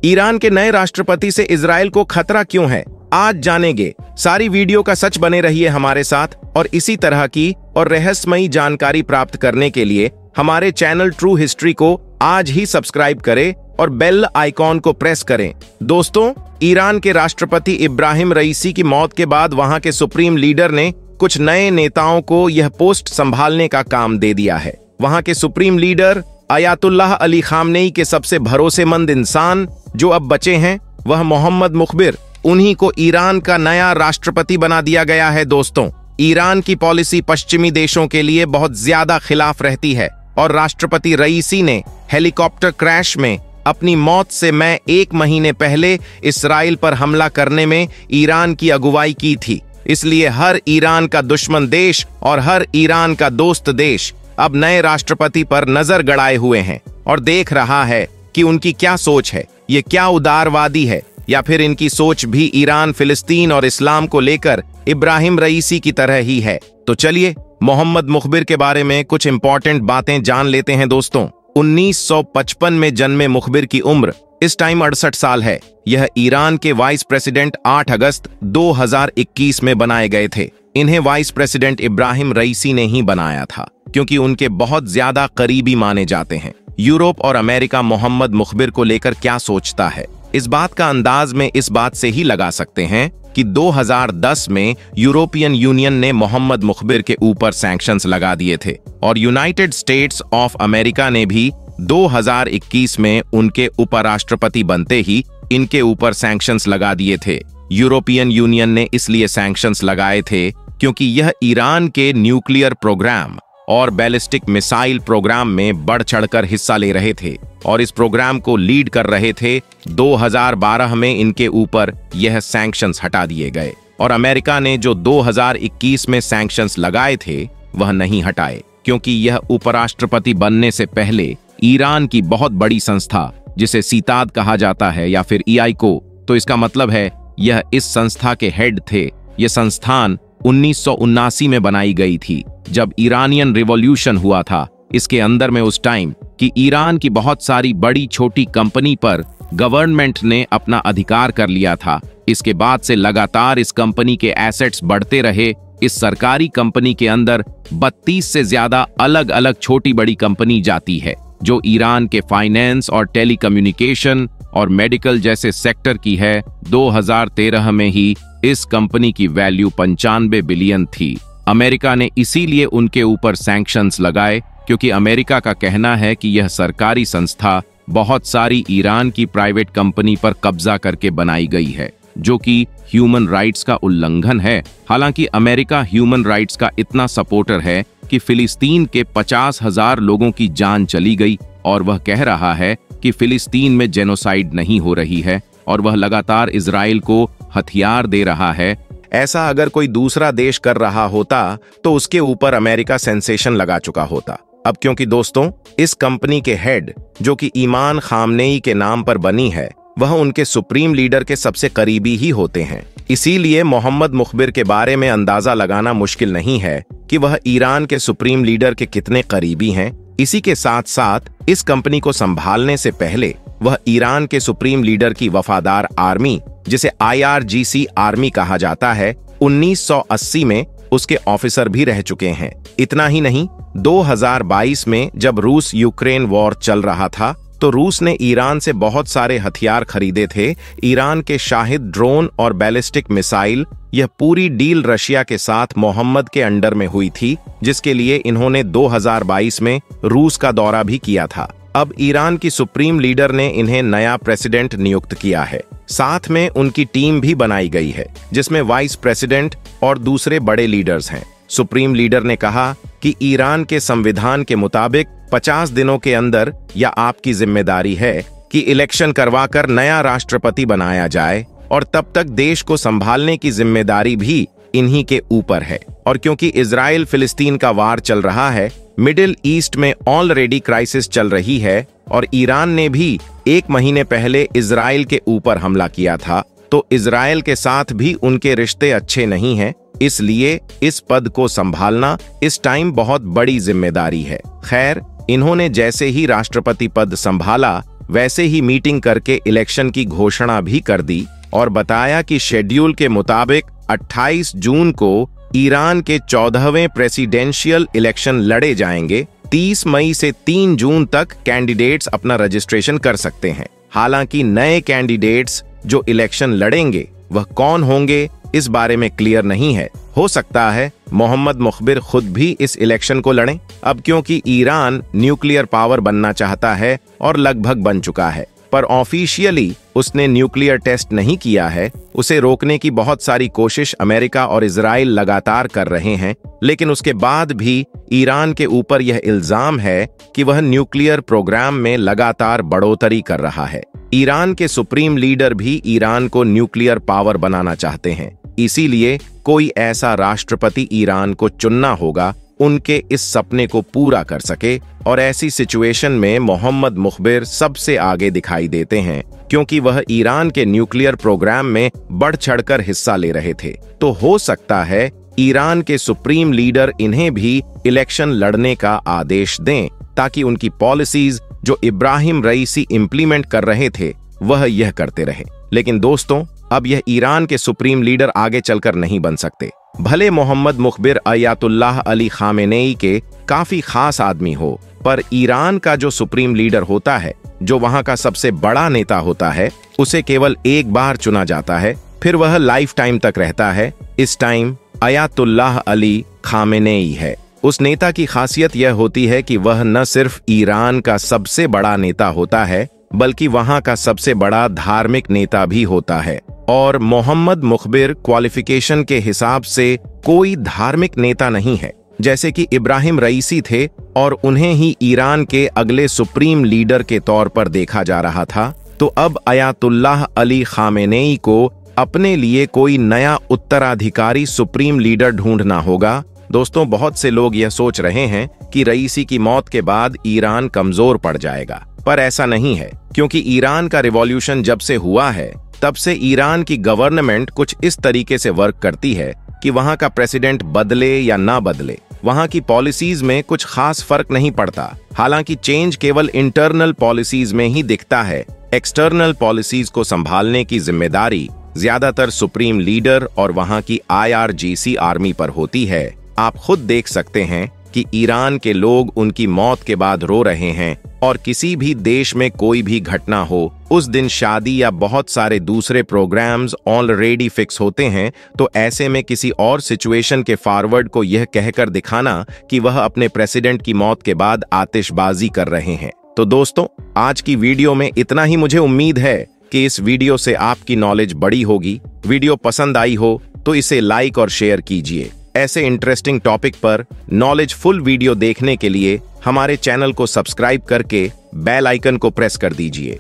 Iran के नए राष्ट्रपति से इजराइल को खतरा क्यों है, आज जानेंगे। सारी वीडियो का सच बने रहिए हमारे साथ और इसी तरह की और रहस्यमयी जानकारी प्राप्त करने के लिए हमारे चैनल ट्रू हिस्ट्री को आज ही सब्सक्राइब करें और बेल आइकॉन को प्रेस करें। दोस्तों, ईरान के राष्ट्रपति इब्राहिम रईसी की मौत के बाद वहां के सुप्रीम लीडर ने कुछ नए नेताओं को यह पोस्ट संभालने का काम दे दिया है। वहां के supreme leader Ayatollah Ali Khamenei के सबसे भरोसेमंद इंसान जो अब बचे हैं वह मोहम्मद मुखबिर, उन्हीं को ईरान का नया राष्ट्रपति बना दिया गया है। दोस्तों, ईरान की पॉलिसी पश्चिमी देशों के लिए बहुत ज्यादा खिलाफ रहती है और राष्ट्रपति रईसी ने हेलीकॉप्टर क्रैश में अपनी मौत से मैं 1 महीने पहले इसराइल पर हमला करने में ईरान की अगुवाई की थी। इसलिए हर ईरान का दुश्मन देश और हर ईरान का दोस्त देश अब नए राष्ट्रपति पर नजर गड़ाए हुए हैं और देख रहा है कि उनकी क्या सोच है, ये क्या उदारवादी है या फिर इनकी सोच भी ईरान, फिलिस्तीन और इस्लाम को लेकर इब्राहिम रईसी की तरह ही है। तो चलिए मोहम्मद मुखबिर के बारे में कुछ इंपॉर्टेंट बातें जान लेते हैं। दोस्तों, 1955 में जन्मे मुखबिर की उम्र इस टाइम 68 साल है। यह ईरान के वाइस प्रेसिडेंट 8 अगस्त 2021 में बनाए गए थे। इन्हें वाइस प्रेसिडेंट इब्राहिम रईसी ने ही बनाया था क्योंकि उनके बहुत ज्यादा करीबी माने जाते हैं। यूरोप और अमेरिका मोहम्मद मुखबिर को लेकर क्या सोचता है, इस बात का अंदाज में इस बात से ही लगा सकते हैं कि 2010 में यूरोपियन यूनियन ने मोहम्मद मुखबिर के ऊपर सैंक्शंस लगा दिए थे और यूनाइटेड स्टेट्स ऑफ अमेरिका ने भी 2021 में उनके उपराष्ट्रपति बनते ही इनके ऊपर सैंक्शंस लगा दिए थे। यूरोपियन यूनियन ने इसलिए सैंक्शंस लगाए थे क्योंकि यह ईरान के न्यूक्लियर प्रोग्राम और बैलिस्टिक मिसाइल प्रोग्राम में बढ़ चढ़कर हिस्सा ले रहे थे और इस प्रोग्राम को लीड कर रहे थे। 2012 में इनके ऊपर यह सैंक्शंस हटा दिए गए और अमेरिका ने जो 2021 में सैंक्शंस लगाए थे वह नहीं हटाए क्योंकि यह उपराष्ट्रपति बनने से पहले ईरान की बहुत बड़ी संस्था जिसे सीताद कहा जाता है या फिर ईआईको, तो इसका मतलब है यह इस संस्था के हेड थे। यह संस्थान 1979 में बनाई गई थी जब ईरानियन रिवॉल्यूशन हुआ था। इसके अंदर में उस टाइम कि ईरान की बहुत सारी बड़ी छोटी कंपनी पर गवर्नमेंट ने अपना अधिकार कर लिया था। इसके बाद से लगातार इस कंपनी के एसेट्स बढ़ते रहे। इस सरकारी कंपनी के अंदर 32 से ज्यादा अलग अलग छोटी बड़ी कंपनी जाती है जो ईरान के फाइनेंस और टेलीकम्युनिकेशन और मेडिकल जैसे सेक्टर की है। 2013 में ही इस कंपनी की वैल्यू 95 बिलियन थी। अमेरिका ने इसीलिए उनके ऊपर सैंक्शंस लगाए क्योंकि अमेरिका का कहना है कि यह सरकारी संस्था बहुत सारी ईरान की प्राइवेट कंपनी पर कब्जा करके बनाई गई है जो कि ह्यूमन राइट्स का उल्लंघन है। हालांकि अमेरिका ह्यूमन राइट्स का इतना सपोर्टर है कि फिलिस्तीन के 50,000 लोगों की जान चली गई और वह कह रहा है कि फिलिस्तीन में जेनोसाइड नहीं हो रही है और वह लगातार इजराइल को हथियार दे रहा है। ऐसा अगर कोई दूसरा देश कर रहा होता तो उसके ऊपर अमेरिका सेंसेशन लगा चुका होता। अब क्योंकि दोस्तों इस कंपनी के हेड जो कि ईमान खामनेई के नाम पर बनी है वह उनके सुप्रीम लीडर के सबसे करीबी ही होते हैं, इसीलिए मोहम्मद मुखबिर के बारे में अंदाजा लगाना मुश्किल नहीं है कि वह ईरान के सुप्रीम लीडर के कितने करीबी हैं। इसी के साथ साथ इस कंपनी को संभालने से पहले वह ईरान के सुप्रीम लीडर की वफादार आर्मी जिसे IRGC आर्मी कहा जाता है 1980 में उसके ऑफिसर भी रह चुके हैं। इतना ही नहीं, 2022 में जब रूस यूक्रेन वॉर चल रहा था तो रूस ने ईरान से बहुत सारे हथियार खरीदे थे। ईरान के शाहिद ड्रोन और बैलिस्टिक मिसाइल, यह पूरी डील रशिया के साथ मोहम्मद के अंडर में हुई थी जिसके लिए इन्होंने 2022 में रूस का दौरा भी किया था। अब ईरान की सुप्रीम लीडर ने इन्हें नया प्रेसिडेंट नियुक्त किया है। साथ में उनकी टीम भी बनाई गई है जिसमें वाइस प्रेसिडेंट और दूसरे बड़े लीडर्स हैं। सुप्रीम लीडर ने कहा कि ईरान के संविधान के मुताबिक 50 दिनों के अंदर या आपकी जिम्मेदारी है कि इलेक्शन करवाकर नया राष्ट्रपति बनाया जाए और तब तक देश को संभालने की जिम्मेदारी भी इन्हीं के ऊपर है। और क्योंकि इजराइल फिलिस्तीन का वार चल रहा है, मिडिल ईस्ट में ऑलरेडी क्राइसिस चल रही है और ईरान ने भी 1 महीने पहले इजराइल के ऊपर हमला किया था, तो इजराइल के साथ भी उनके रिश्ते अच्छे नहीं हैं। इसलिए इस पद को संभालना इस टाइम बहुत बड़ी जिम्मेदारी है। खैर, इन्होंने जैसे ही राष्ट्रपति पद संभाला वैसे ही मीटिंग करके इलेक्शन की घोषणा भी कर दी और बताया कि शेड्यूल के मुताबिक 28 जून को ईरान के 14वें प्रेसिडेंशियल इलेक्शन लड़े जाएंगे। 30 मई से 3 जून तक कैंडिडेट्स अपना रजिस्ट्रेशन कर सकते हैं। हालांकि नए कैंडिडेट्स जो इलेक्शन लड़ेंगे वह कौन होंगे इस बारे में क्लियर नहीं है। हो सकता है मोहम्मद मुखबिर खुद भी इस इलेक्शन को लड़ें। अब क्योंकि ईरान न्यूक्लियर पावर बनना चाहता है और लगभग बन चुका है, पर ऑफिशियली उसने न्यूक्लियर टेस्ट नहीं किया है। उसे रोकने की बहुत सारी कोशिश अमेरिका और इजराइल लगातार कर रहे हैं, लेकिन उसके बाद भी ईरान के ऊपर यह इल्जाम है कि वह न्यूक्लियर प्रोग्राम में लगातार बढ़ोतरी कर रहा है। ईरान के सुप्रीम लीडर भी ईरान को न्यूक्लियर पावर बनाना चाहते हैं, इसीलिए कोई ऐसा राष्ट्रपति ईरान को चुनना होगा उनके इस सपने को पूरा कर सके। और ऐसी सिचुएशन में मोहम्मद मुखबिर सबसे आगे दिखाई देते हैं, क्योंकि वह ईरान के न्यूक्लियर प्रोग्राम में बढ़ चढ़कर हिस्सा ले रहे थे। तो हो सकता है ईरान के सुप्रीम लीडर इन्हें भी इलेक्शन लड़ने का आदेश दें, ताकि उनकी पॉलिसीज जो इब्राहिम रईसी इंप्लीमेंट कर रहे थे वह यह करते रहे। लेकिन दोस्तों, अब यह ईरान के सुप्रीम लीडर आगे चलकर नहीं बन सकते। भले मोहम्मद मुखबिर अयातुल्लाह अली खामेनेई के काफी खास आदमी हो, पर ईरान का जो सुप्रीम लीडर होता है, जो वहां का सबसे बड़ा नेता होता है, उसे केवल एक बार चुना जाता है, फिर वह लाइफ टाइम तक रहता है। इस टाइम अयातुल्लाह अली खामेनेई है। उस नेता की खासियत यह होती है कि वह न सिर्फ ईरान का सबसे बड़ा नेता होता है, बल्कि वहां का सबसे बड़ा धार्मिक नेता भी होता है। और मोहम्मद मुखबिर क्वालिफिकेशन के हिसाब से कोई धार्मिक नेता नहीं है, जैसे कि इब्राहिम रईसी थे और उन्हें ही ईरान के अगले सुप्रीम लीडर के तौर पर देखा जा रहा था। तो अब अयातुल्लाह अली खामेनेई को अपने लिए कोई नया उत्तराधिकारी सुप्रीम लीडर ढूंढना होगा। दोस्तों, बहुत से लोग यह सोच रहे हैं कि रईसी की मौत के बाद ईरान कमजोर पड़ जाएगा, पर ऐसा नहीं है, क्योंकि ईरान का रिवॉल्यूशन जब से हुआ है तब से ईरान की गवर्नमेंट कुछ इस तरीके से वर्क करती है कि वहां का प्रेसिडेंट बदले या ना बदले, वहां की पॉलिसीज में कुछ खास फर्क नहीं पड़ता। हालांकि चेंज केवल इंटरनल पॉलिसीज में ही दिखता है। एक्सटर्नल पॉलिसीज को संभालने की जिम्मेदारी ज्यादातर सुप्रीम लीडर और वहां की IRGC आर्मी पर होती है। आप खुद देख सकते हैं कि ईरान के लोग उनकी मौत के बाद रो रहे हैं, और किसी भी देश में कोई भी घटना हो, उस दिन शादी या बहुत सारे दूसरे प्रोग्राम्स ऑलरेडी फिक्स होते हैं। तो ऐसे में किसी और सिचुएशन के फॉरवर्ड को यह कहकर दिखाना कि वह अपने प्रेसिडेंट की मौत के बाद आतिशबाजी कर रहे हैं। तो दोस्तों, आज की वीडियो में इतना ही। मुझे उम्मीद है कि इस वीडियो से आपकी नॉलेज बड़ी होगी। वीडियो पसंद आई हो तो इसे लाइक और शेयर कीजिए। ऐसे इंटरेस्टिंग टॉपिक पर नॉलेज फुल वीडियो देखने के लिए हमारे चैनल को सब्सक्राइब करके बेल आइकन को प्रेस कर दीजिए।